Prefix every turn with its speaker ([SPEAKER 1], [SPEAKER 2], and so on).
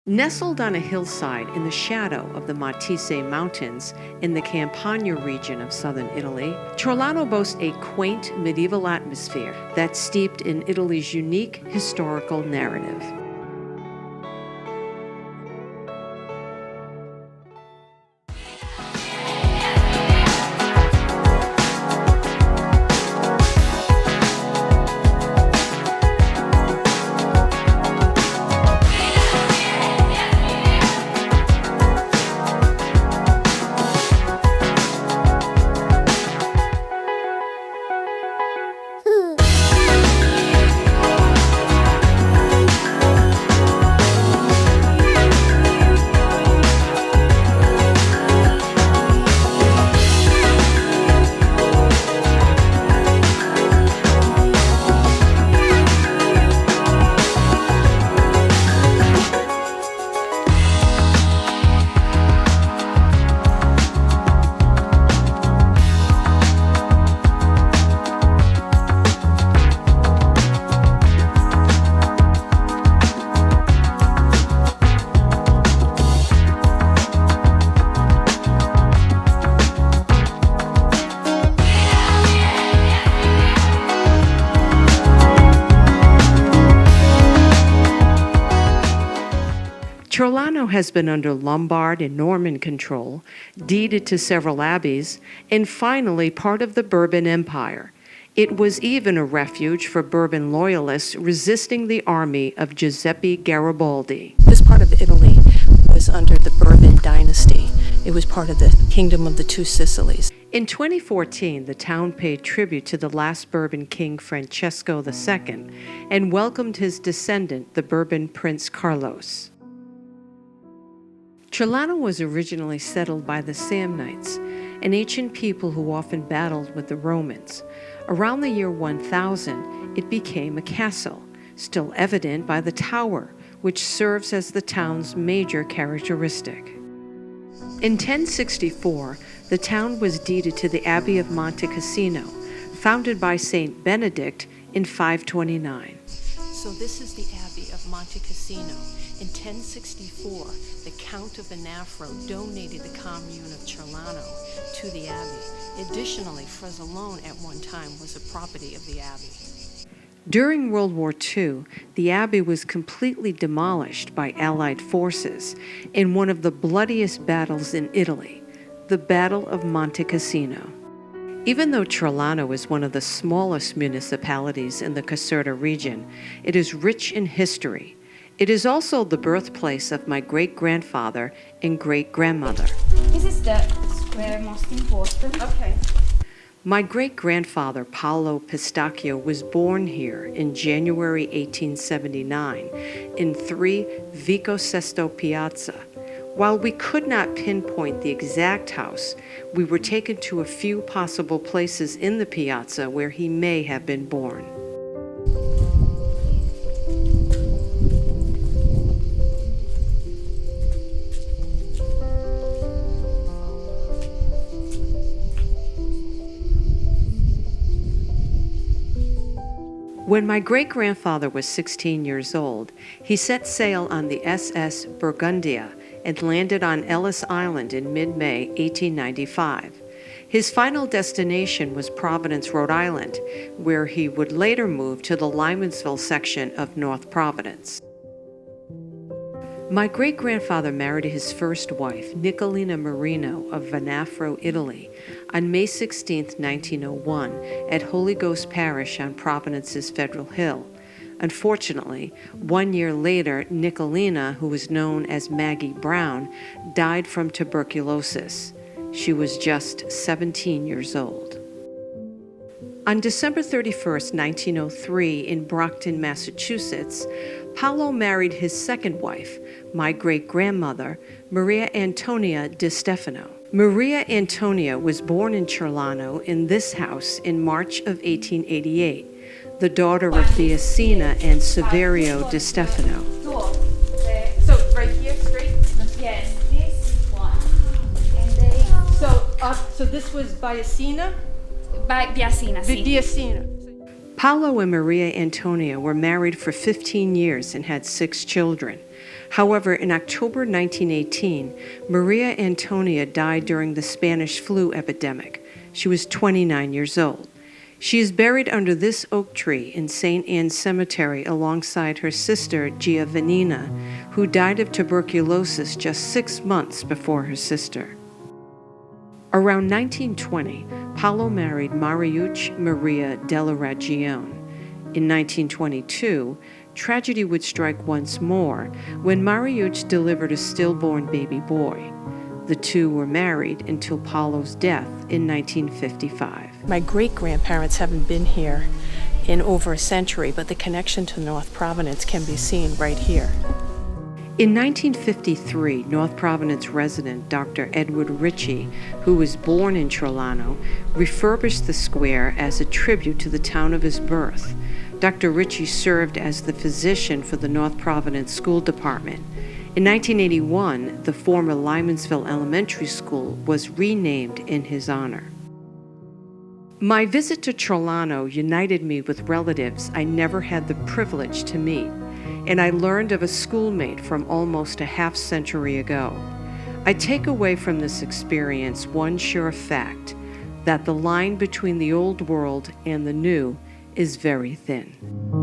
[SPEAKER 1] Nestled on a hillside in the shadow of the Matese Mountains in the Campania region of southern Italy, Ciorlano boasts a quaint medieval atmosphere that's steeped in Italy's unique historical narrative. Ciorlano has been under Lombard and Norman control, deeded to several abbeys, and finally part of the Bourbon Empire. It was even a refuge for Bourbon loyalists resisting the army of Giuseppe Garibaldi.
[SPEAKER 2] This part of Italy was under the Bourbon dynasty. It was part of the Kingdom of the Two Sicilies.
[SPEAKER 1] In 2014, the town paid tribute to the last Bourbon king Francesco II and welcomed his descendant, the Bourbon Prince Carlos. Ciorlano was originally settled by the Samnites, an ancient people who often battled with the Romans. Around the year 1000, it became a castle, still evident by the tower, which serves as the town's major characteristic. In 1064, the town was deeded to the Abbey of Monte Cassino, founded by Saint Benedict in 529.
[SPEAKER 2] So this is the Abbey of Monte Cassino. In 1064, the Count of Venafro donated the commune of Ciorlano to the abbey. Additionally, Fresalone at one time was a property of the abbey.
[SPEAKER 1] During World War II, the abbey was completely demolished by Allied forces in one of the bloodiest battles in Italy, the Battle of Monte Cassino. Even though Ciorlano is one of the smallest municipalities in the Caserta region, it is rich in history. It is also the birthplace of my great-grandfather and great-grandmother.
[SPEAKER 3] This is the square most important.
[SPEAKER 1] Okay. My great-grandfather, Paolo Pistacchio, was born here in January 1879 in 3 Vico Sesto Piazza. While we could not pinpoint the exact house, we were taken to a few possible places in the piazza where he may have been born. When my great-grandfather was 16 years old, he set sail on the SS Burgundia and landed on Ellis Island in mid-May 1895. His final destination was Providence, Rhode Island, where he would later move to the Lymansville section of North Providence. My great-grandfather married his first wife, Nicolina Marino of Venafro, Italy, on May 16, 1901, at Holy Ghost Parish on Providence's Federal Hill. Unfortunately, 1 year later, Nicolina, who was known as Maggie Brown, died from tuberculosis. She was just 17 years old. On December 31, 1903, in Brockton, Massachusetts, Paolo married his second wife, my great-grandmother, Maria Antonia di Stefano. Maria Antonia was born in Ciorlano in this house in March of 1888, the daughter of Biasina and Saverio di Stefano.
[SPEAKER 3] So right here, straight? Yes, this one. And they...
[SPEAKER 1] So this was Biasina?
[SPEAKER 3] Biasina, sì.
[SPEAKER 1] Biasina. Paolo and Maria Antonia were married for 15 years and had 6 children. However, in October 1918, Maria Antonia died during the Spanish flu epidemic. She was 29 years old. She is buried under this oak tree in St. Anne's Cemetery alongside her sister, Giovannina, who died of tuberculosis just 6 months before her sister. Around 1920, Paolo married Mariuccia Maria della Ragione. In 1922, tragedy would strike once more when Mariuccia delivered a stillborn baby boy. The two were married until Paolo's death in 1955.
[SPEAKER 2] My great-grandparents haven't been here in over a century, but the connection to North Providence can be seen right here.
[SPEAKER 1] In 1953, North Providence resident Dr. Edward Ritchie, who was born in Ciorlano, refurbished the square as a tribute to the town of his birth. Dr. Ritchie served as the physician for the North Providence School Department. In 1981, the former Lymansville Elementary School was renamed in his honor. My visit to Ciorlano united me with relatives I never had the privilege to meet, and I learned of a schoolmate from almost a half-century ago. I take away from this experience one sure fact, that the line between the old world and the new is very thin.